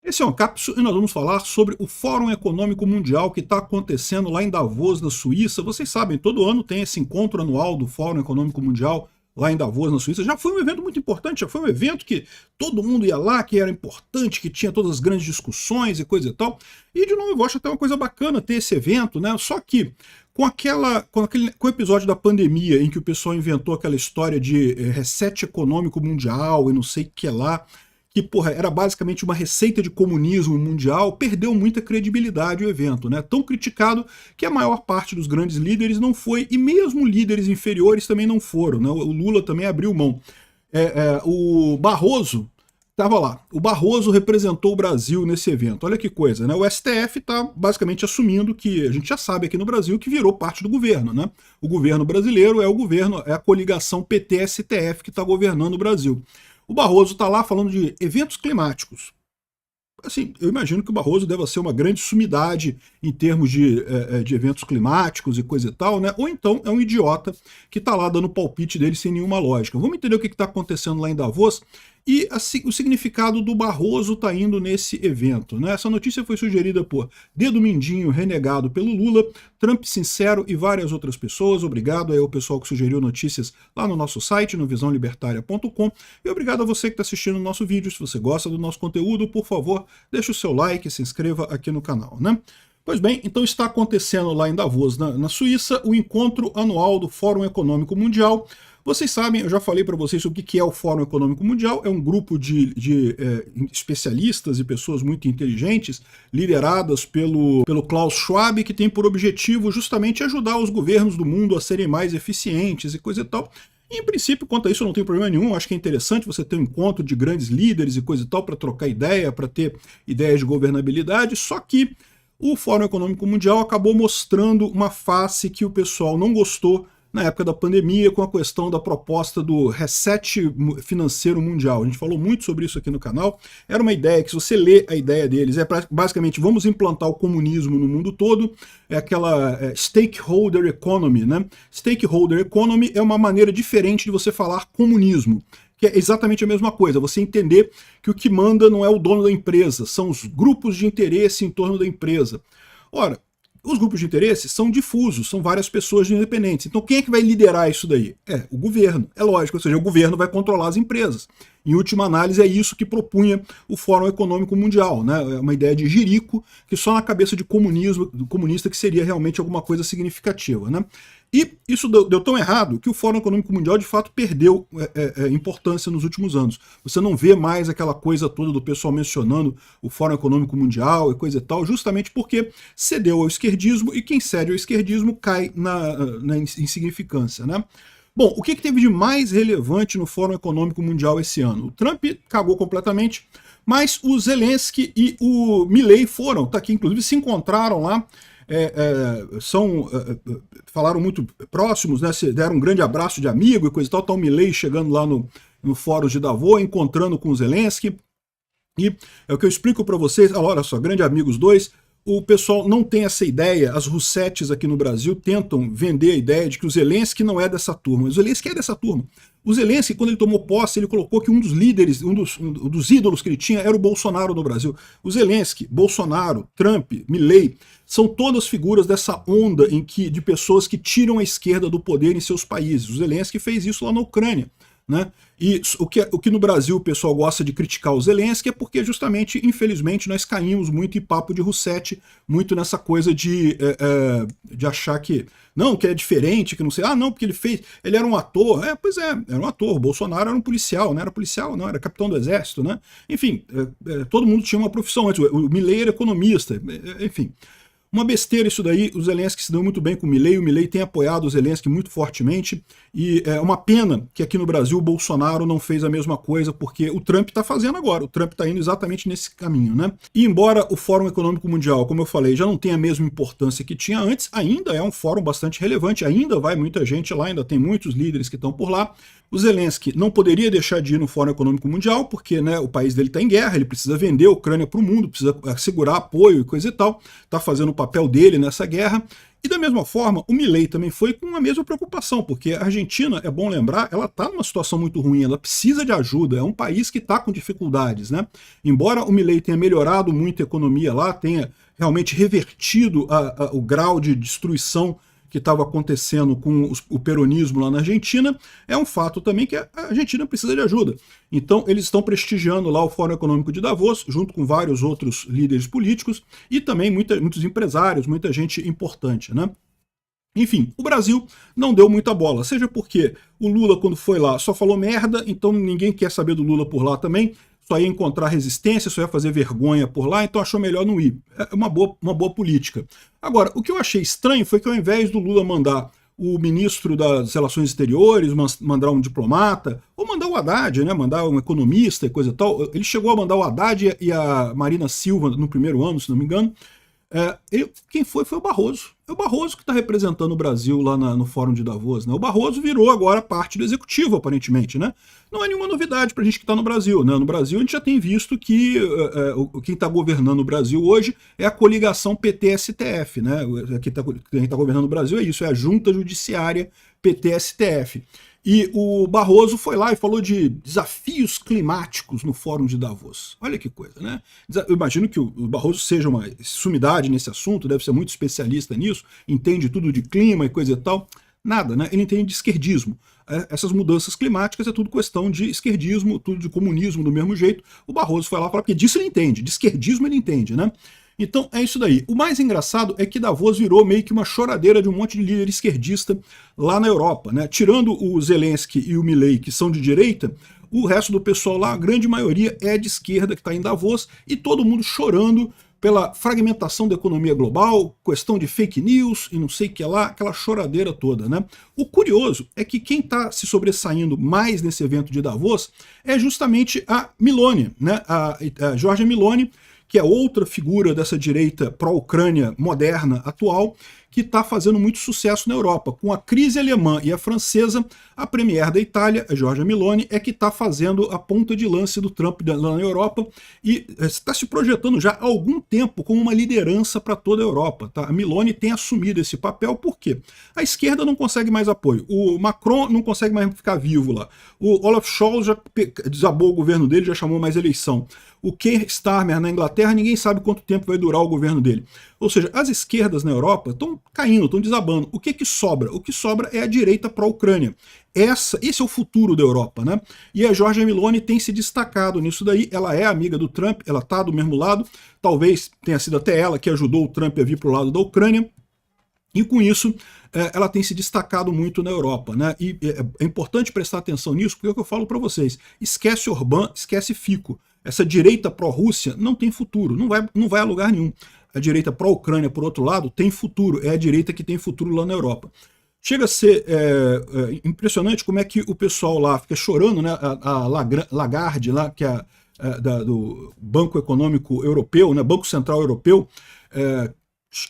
Esse é um cápsula e nós vamos falar sobre o Fórum Econômico Mundial que está acontecendo lá em Davos, na Suíça. Vocês sabem, todo ano tem esse encontro anual do Fórum Econômico Mundial lá em Davos, na Suíça. Já foi um evento muito importante, já foi um evento que todo mundo ia lá, que era importante, que tinha todas as grandes discussões e coisa e tal. E, de novo, eu acho até uma coisa bacana ter esse evento, né? Só que com o episódio da pandemia, em que o pessoal inventou aquela história de reset econômico mundial e não sei o que lá, que, porra, era basicamente uma receita de comunismo mundial, perdeu muita credibilidade o evento, né? Tão criticado que a maior parte dos grandes líderes não foi, e mesmo líderes inferiores também não foram, né? O Lula também abriu mão. O Barroso estava lá. O Barroso representou o Brasil nesse evento. Olha que coisa, né? O STF está basicamente assumindo que, a gente já sabe aqui no Brasil, que virou parte do governo, né? O governo brasileiro é a coligação PT-STF que está governando o Brasil. O Barroso está lá falando de eventos climáticos. Assim, eu imagino que o Barroso deva ser uma grande sumidade em termos de eventos climáticos e coisa e tal, né? Ou então é um idiota que está lá dando palpite dele sem nenhuma lógica. Vamos entender o que está acontecendo lá em Davos e assim, o significado do Barroso está indo nesse evento, né? Essa notícia foi sugerida por Dedo Mindinho, renegado pelo Lula, Trump Sincero e várias outras pessoas. Obrigado aí ao pessoal que sugeriu notícias lá no nosso site, no visãolibertaria.com. E obrigado a você que está assistindo o nosso vídeo. Se você gosta do nosso conteúdo, por favor, deixe o seu like e se inscreva aqui no canal, né? Pois bem, então está acontecendo lá em Davos, na Suíça, o encontro anual do Fórum Econômico Mundial. Vocês sabem, eu já falei para vocês sobre o que é o Fórum Econômico Mundial. É um grupo de especialistas e pessoas muito inteligentes, lideradas pelo Klaus Schwab, que tem por objetivo justamente ajudar os governos do mundo a serem mais eficientes e coisa e tal. E, em princípio, quanto a isso, eu não tenho problema nenhum. Acho que é interessante você ter um encontro de grandes líderes e coisa e tal para trocar ideia, para ter ideias de governabilidade. Só que o Fórum Econômico Mundial acabou mostrando uma face que o pessoal não gostou na época da pandemia, com a questão da proposta do reset financeiro mundial. A gente falou muito sobre isso aqui no canal. Era uma ideia que, se você lê a ideia deles, basicamente vamos implantar o comunismo no mundo todo, é aquela stakeholder economy, né? Stakeholder economy é uma maneira diferente de você falar comunismo, que é exatamente a mesma coisa, você entender que o que manda não é o dono da empresa, são os grupos de interesse em torno da empresa. Ora, os grupos de interesse são difusos, são várias pessoas independentes. Então quem é que vai liderar isso daí? É o governo, é lógico, ou seja, o governo vai controlar as empresas. Em última análise, é isso que propunha o Fórum Econômico Mundial, né? É uma ideia de jirico, que só na cabeça de comunista que seria realmente alguma coisa significativa, né? E isso deu tão errado que o Fórum Econômico Mundial, de fato, perdeu importância nos últimos anos. Você não vê mais aquela coisa toda do pessoal mencionando o Fórum Econômico Mundial e coisa e tal, justamente porque cedeu ao esquerdismo, e quem cede ao esquerdismo cai na insignificância, né? Bom, o que teve de mais relevante no Fórum Econômico Mundial esse ano? O Trump cagou completamente, mas o Zelensky e o Milei foram, tá aqui, inclusive se encontraram lá, falaram muito próximos, né, deram um grande abraço de amigo e coisa e tal. Tá o Milei chegando lá no Fórum de Davos, encontrando com o Zelensky, e é o que eu explico para vocês. Olha só, grande amigo os dois. O pessoal não tem essa ideia, as russetes aqui no Brasil tentam vender a ideia de que o Zelensky não é dessa turma. O Zelensky é dessa turma. O Zelensky, quando ele tomou posse, ele colocou que um dos líderes, um dos ídolos que ele tinha era o Bolsonaro no Brasil. O Zelensky, Bolsonaro, Trump, Milei, são todas figuras dessa onda de pessoas que tiram a esquerda do poder em seus países. O Zelensky fez isso lá na Ucrânia, né? E o que no Brasil o pessoal gosta de criticar o Zelensky é porque justamente, infelizmente, nós caímos muito em papo de Roussetti, muito nessa coisa de achar que não, que é diferente, que não sei, não, porque ele era um ator. Pois é, era um ator. O Bolsonaro era um policial, não era policial, não, era capitão do exército, né? Enfim, todo mundo tinha uma profissão antes. O Milei era economista, enfim. Uma besteira isso daí. O Zelensky se deu muito bem com o Milei tem apoiado o Zelensky muito fortemente, e é uma pena que aqui no Brasil o Bolsonaro não fez a mesma coisa, porque o Trump está fazendo agora, o Trump está indo exatamente nesse caminho, né? E embora o Fórum Econômico Mundial, como eu falei, já não tenha a mesma importância que tinha antes, ainda é um fórum bastante relevante, ainda vai muita gente lá, ainda tem muitos líderes que estão por lá, O Zelensky não poderia deixar de ir no Fórum Econômico Mundial, porque, né, o país dele está em guerra, ele precisa vender a Ucrânia para o mundo, precisa assegurar apoio e coisa e tal, está fazendo o papel dele nessa guerra. E da mesma forma, o Milei também foi com a mesma preocupação, porque a Argentina, é bom lembrar, ela está numa situação muito ruim, ela precisa de ajuda, é um país que está com dificuldades, né? Embora o Milei tenha melhorado muito a economia lá, tenha realmente revertido o grau de destruição que estava acontecendo com o peronismo lá na Argentina, é um fato também que a Argentina precisa de ajuda. Então eles estão prestigiando lá o Fórum Econômico de Davos, junto com vários outros líderes políticos e também muitos empresários, muita gente importante, né? Enfim, o Brasil não deu muita bola, seja porque o Lula, quando foi lá, só falou merda, então ninguém quer saber do Lula por lá também, só ia encontrar resistência, só ia fazer vergonha por lá, então achou melhor não ir. É uma boa política. Agora, o que eu achei estranho foi que ao invés do Lula mandar o ministro das Relações Exteriores, mandar um diplomata, ou mandar o Haddad, né, mandar um economista e coisa e tal, ele chegou a mandar o Haddad e a Marina Silva no primeiro ano, se não me engano. Quem foi o Barroso. É o Barroso que está representando o Brasil lá no Fórum de Davos, né? O Barroso virou agora parte do executivo, aparentemente, né? Não é nenhuma novidade para a gente que está no Brasil, né? No Brasil a gente já tem visto que quem está governando o Brasil hoje é a coligação PT-STF, né? Quem está governando o Brasil é isso, é a Junta Judiciária PT-STF. E o Barroso foi lá e falou de desafios climáticos no Fórum de Davos. Olha que coisa, né? Eu imagino que o Barroso seja uma sumidade nesse assunto, deve ser muito especialista nisso, entende tudo de clima e coisa e tal. Nada, né? Ele entende de esquerdismo. Essas mudanças climáticas é tudo questão de esquerdismo, tudo de comunismo do mesmo jeito. O Barroso foi lá falar, porque disso ele entende, de esquerdismo ele entende, né? Então é isso daí. O mais engraçado é que Davos virou meio que uma choradeira de um monte de líder esquerdista lá na Europa, né? Tirando o Zelensky e o Milei, que são de direita, o resto do pessoal lá, a grande maioria é de esquerda que está em Davos, e todo mundo chorando pela fragmentação da economia global, questão de fake news e não sei o que lá, aquela choradeira toda, né? O curioso é que quem está se sobressaindo mais nesse evento de Davos é justamente a Meloni, né? A Giorgia Meloni, que é outra figura dessa direita pró-Ucrânia moderna, atual, que está fazendo muito sucesso na Europa. Com a crise alemã e a francesa, a premier da Itália, a Giorgia Meloni, é que está fazendo a ponta de lança do Trump lá na Europa e está se projetando já há algum tempo como uma liderança para toda a Europa. Tá? A Meloni tem assumido esse papel, por quê? A esquerda não consegue mais apoio, o Macron não consegue mais ficar vivo lá, o Olaf Scholz já desabou o governo dele, já chamou mais eleição. O Keir Starmer na Inglaterra, ninguém sabe quanto tempo vai durar o governo dele. Ou seja, as esquerdas na Europa estão caindo, estão desabando. O que sobra? O que sobra é a direita pró-Ucrânia. Esse é o futuro da Europa, né? E a Giorgia Meloni tem se destacado nisso daí. Ela é amiga do Trump, ela está do mesmo lado. Talvez tenha sido até ela que ajudou o Trump a vir para o lado da Ucrânia. E com isso, ela tem se destacado muito na Europa, né? E é importante prestar atenção nisso, porque é o que eu falo para vocês. Esquece Orbán, esquece Fico. Essa direita pró-Rússia não tem futuro, não vai a lugar nenhum. A direita pró-Ucrânia, por outro lado, tem futuro, é a direita que tem futuro lá na Europa. Chega a ser impressionante como é que o pessoal lá fica chorando, né? A Lagarde, lá, que é do Banco Econômico Europeu, né? Banco Central Europeu,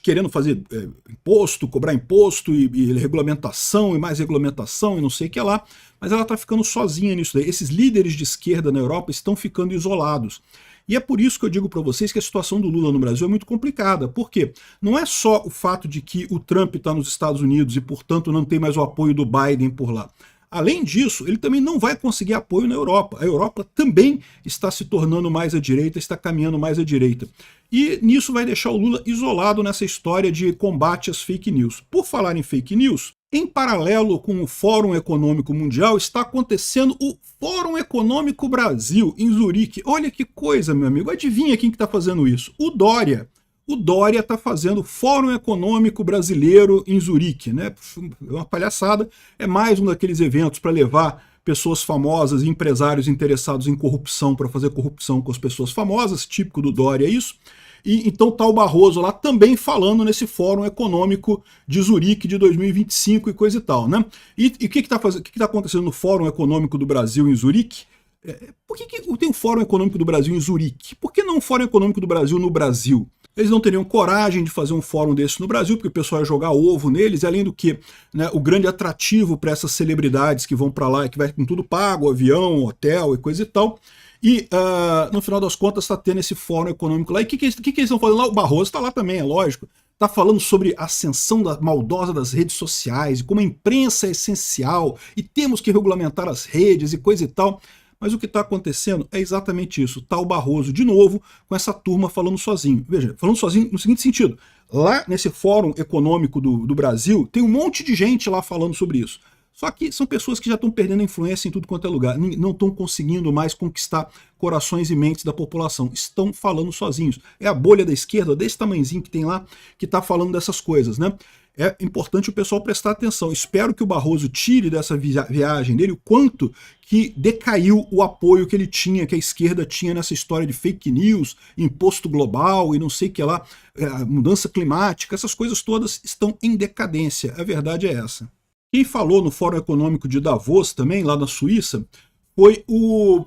querendo fazer imposto, cobrar imposto e regulamentação e mais regulamentação e não sei o que lá, mas ela está ficando sozinha nisso daí. Esses líderes de esquerda na Europa estão ficando isolados. E é por isso que eu digo para vocês que a situação do Lula no Brasil é muito complicada. Por quê? Não é só o fato de que o Trump está nos Estados Unidos e, portanto, não tem mais o apoio do Biden por lá. Além disso, ele também não vai conseguir apoio na Europa. A Europa também está se tornando mais à direita, está caminhando mais à direita. E nisso vai deixar o Lula isolado nessa história de combate às fake news. Por falar em fake news, em paralelo com o Fórum Econômico Mundial, está acontecendo o Fórum Econômico Brasil, em Zurique. Olha que coisa, meu amigo. Adivinha quem que está fazendo isso? O Dória. O Dória está fazendo Fórum Econômico Brasileiro em Zurique, né? É uma palhaçada, é mais um daqueles eventos para levar pessoas famosas e empresários interessados em corrupção para fazer corrupção com as pessoas famosas, típico do Dória isso. E então tá o Barroso lá também falando nesse Fórum Econômico de Zurique de 2025 e coisa e tal, né? E o que está acontecendo no Fórum Econômico do Brasil em Zurique? Por que tem um Fórum Econômico do Brasil em Zurique? Por que não um Fórum Econômico do Brasil no Brasil? Eles não teriam coragem de fazer um fórum desse no Brasil, porque o pessoal ia jogar ovo neles, e além do que, né, o grande atrativo para essas celebridades que vão para lá é que vai com tudo pago, avião, hotel e coisa e tal. E, no final das contas, está tendo esse fórum econômico lá. E o que eles estão falando lá? O Barroso está lá também, é lógico. Está falando sobre a ascensão maldosa das redes sociais, e como a imprensa é essencial, e temos que regulamentar as redes e coisa e tal. Mas o que está acontecendo é exatamente isso. Está o Barroso, de novo, com essa turma falando sozinho. Veja, falando sozinho no seguinte sentido. Lá nesse Fórum Econômico do Brasil, tem um monte de gente lá falando sobre isso. Só que são pessoas que já estão perdendo influência em tudo quanto é lugar. Não estão conseguindo mais conquistar corações e mentes da população. Estão falando sozinhos. É a bolha da esquerda, desse tamanhozinho que tem lá, que está falando dessas coisas, né? É importante o pessoal prestar atenção. Espero que o Barroso tire dessa viagem dele o quanto que decaiu o apoio que ele tinha, que a esquerda tinha nessa história de fake news, imposto global e não sei o que lá, mudança climática, essas coisas todas estão em decadência. A verdade é essa. Quem falou no Fórum Econômico de Davos também, lá na Suíça, foi o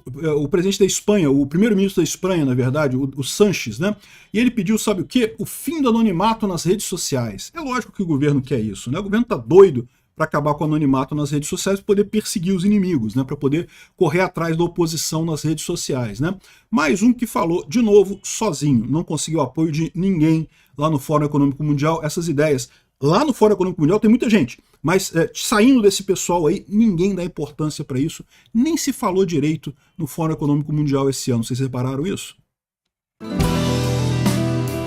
presidente da Espanha, o primeiro-ministro da Espanha, na verdade, o Sánchez, né? E ele pediu, sabe o quê? O fim do anonimato nas redes sociais. É lógico que o governo quer isso, né? O governo está doido para acabar com o anonimato nas redes sociais, para poder perseguir os inimigos, né? Para poder correr atrás da oposição nas redes sociais, né? Mais um que falou, de novo, sozinho, não conseguiu apoio de ninguém lá no Fórum Econômico Mundial. Essas ideias lá no Fórum Econômico Mundial tem muita gente, mas saindo desse pessoal aí, ninguém dá importância para isso, nem se falou direito no Fórum Econômico Mundial esse ano. Vocês repararam isso?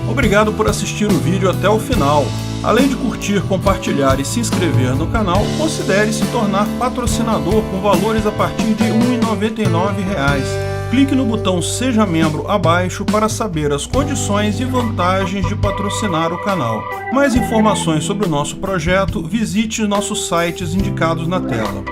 Obrigado por assistir o vídeo até o final. Além de curtir, compartilhar e se inscrever no canal, considere se tornar patrocinador com valores a partir de R$ 1,99. Clique no botão Seja Membro abaixo para saber as condições e vantagens de patrocinar o canal. Mais informações sobre o nosso projeto, visite nossos sites indicados na tela.